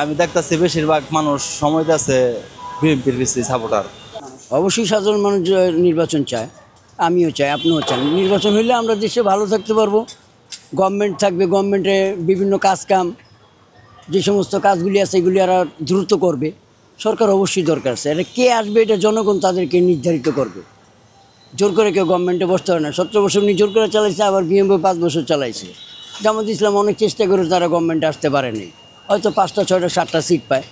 আমি দেখতেছি বেশিরভাগ মানুষ সময় আছে বিএনপির বেশি সাপোর্টার। অবশ্যই সাধারণ মানুষ নির্বাচন চায়, আমিও চাই, আপনিও চান। নির্বাচন হইলে আমরা দেশে ভালো থাকতে পারবো, গভর্নমেন্ট থাকবে, গভর্নমেন্টে বিভিন্ন কাজ কাম যে সমস্ত কাজগুলি আছে এগুলি আর দ্রুত করবে। সরকার অবশ্যই দরকার আছে, এটা কে আসবে এটা জনগণ তাদেরকে নির্ধারিত করবে। জোর করে কেউ গভর্নমেন্টে বসতে হয় না। 17 বছর উনি জোর করে চালাইছে, আবার বিএমপি 5 বছর চালাইছে। জামাত ইসলাম অনেক চেষ্টা করে তারা গভর্নমেন্টে আসতে পারেনি, হয়তো 5টা 6টা 7টা সিট পায়।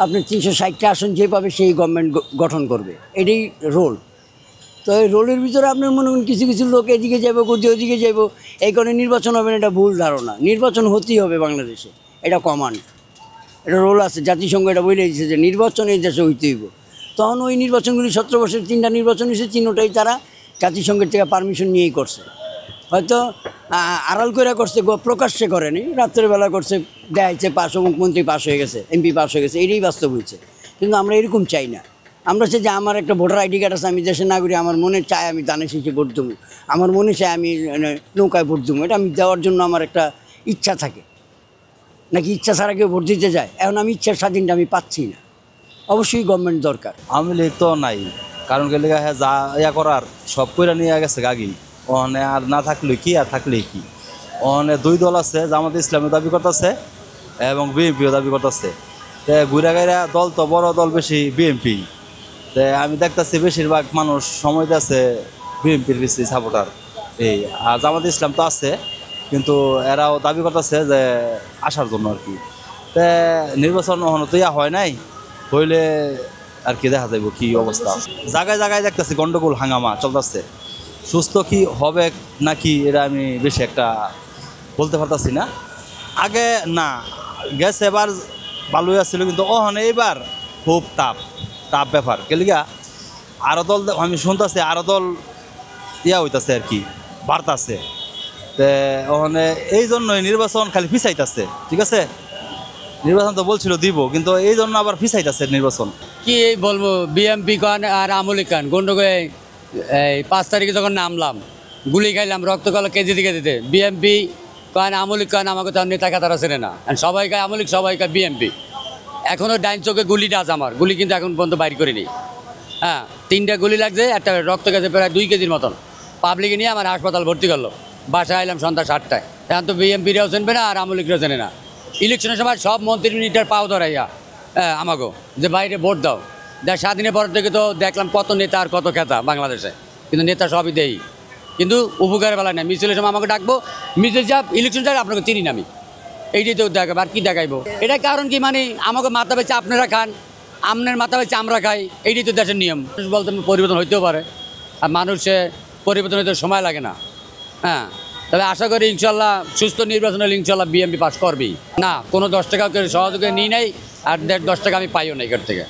আপনি 360টা আসন যে পাবে সেই গভর্নমেন্ট গঠন করবে, এটাই রোল। তো এই রোলের ভিতরে আপনার মনে করেন কিছু কিছু লোক এদিকে যাবো, ওদিকে যাবো, এই কারণে নির্বাচন হবে না, এটা ভুল ধারণা। নির্বাচন হতেই হবে বাংলাদেশে, এটা কমান্ড, এটা রোল আছে। জাতিসংঘ এটা বলে দিয়েছে যে নির্বাচন এই দেশে হইতে হইব। তখন ওই নির্বাচনগুলি 17 বছরের 3টা নির্বাচন হয়েছে, 3টাই তারা জাতিসংঘের থেকে পারমিশন নিয়েই করছে। হয়তো আড়াল করে করছে, প্রকাশ্যে করেনি, রাত্রের বেলা করছে, দেখাইছে পাশ, অমুক মন্ত্রী পাশ হয়ে গেছে, এমপি পাশ হয়ে গেছে, এটাই বাস্তব হয়েছে। কিন্তু আমরা এরকম চাই না। আমরা চাই যে আমার একটা ভোটার আইডি কার্ড আছে, আমি দেশের নাগরিক, আমার মনে চায় আমি দানে শেষে ভোট দেবো, আমার মনে চায় আমি নৌকায় ভোট দেবো, এটা আমি দেওয়ার জন্য আমার একটা ইচ্ছা থাকে। নাকি ইচ্ছা ছাড়া কেউ ভোট দিতে যায়? এখন আমি ইচ্ছার স্বাধীনটা আমি পাচ্ছি না। অবশ্যই গভর্নমেন্ট দরকার। আওয়ামী লীগ তো নাই, কারণ গেলে হ্যাঁ যা ইয়া করার সব কইরা নিয়ে গেছে গাগি। ওখানে আর না থাকলে কি আর থাকলে কি, ওখানে 2 দল আছে, জামাত ইসলামী দাবি করতেছে এবং বিএনপিও দাবি করতেছে। ঘুরা গাইরা দল তো বড় দল বেশি বিএনপি। আমি দেখতেছি বেশিরভাগ মানুষ সময় আছে বিএনপির বেশি সাপোর্টার। আর জামাত ইসলাম তো আছে, কিন্তু এরাও দাবি করতেছে যে আসার জন্য আর কি। নির্বাচন ওখানে তো ইয়া হয় নাই, হইলে আর কি দেখা যাইব কি অবস্থা। জায়গায় জায়গায় দেখতেছি গন্ডগোল হাঙ্গামা চলতেছে। সুস্থ কি হবে নাকি এটা আমি বেশি একটা বলতে পারতাছি না। আগে না গেছে, এবার ভালোই আসছিল, কিন্তু ওখানে এবার খুব টাফ ব্যাপার। কেলিগা আরো দল আমি শুনতেছি, আরো দল ইয়া হইতাছে আর কি, বাড়তাছে। ওখানে এই জন্যই নির্বাচন খালি পিছাইতেছে। ঠিক আছে, নির্বাচন তো বলছিল দিব, কিন্তু এই জন্য আবার পিছাইতেছে নির্বাচন। কি বলবো, বিএমপি কান আর আমলি কান গন্ডগোলে। এই 5 তারিখে যখন নামলাম, গুলি খাইলাম, রক্ত কালো কেজি দিতে বিএমপি কান আমলি কান, আমাকে তো নেতা কাতারা চেনে না। সবাই কায় আমলিক, সবাই কায় বিএমপি। এখনও ডাইন চোখে গুলিটা আছে আমার, গুলি কিন্তু এখন পর্যন্ত বাইর করিনি। হ্যাঁ, 3টা গুলি লাগছে, একটা রক্ত গেছে প্রায় 2 কেজির মতন। পাবলিকে নিয়ে আমার হাসপাতাল ভর্তি করলো, বাসায় আইলাম সন্ধ্যা 7টায়। এখন তো বিএমপিরাও চেনবে না আর আমলিকরাও চেনে না। ইলেকশনের সময় সব মন্ত্রী মিনিটার পাও ধরাইয়া আমাকেও যে বাইরে ভোট দাও। স্বাধীনের পর থেকে তো দেখলাম কত নেতা আর কত খেতা বাংলাদেশে, কিন্তু নেতা সবই দেই, কিন্তু উপকারের বেলা নেই। মিছিলের সময় আমাকে ডাকবো, মিছিল যাব, ইলেকশন যাব, আপনাকে চিনি না আমি, এইটাই তো দেখাবো, আর কি দেখাইবো? এটা কারণ কি, মানে আমাকে মাথা বেচে আপনারা খান, আপনার মাথা বেচে আমরা খাই, এইটাই তো দেশের নিয়ম। বলতে পরিবর্তন হইতেও পারে, আর মানুষে পরিবর্তন হইতে সময় লাগে না। হ্যাঁ, তবে আশা করি ইনশাল্লাহ সুস্থ নির্বাচন হলে ইনশাল্লাহ বিএমপি পাস করবেই। না, কোনো 10 টাকা সহযোগে নিই নাই, আর 10 টাকা আমি পাইও না এখান থেকে।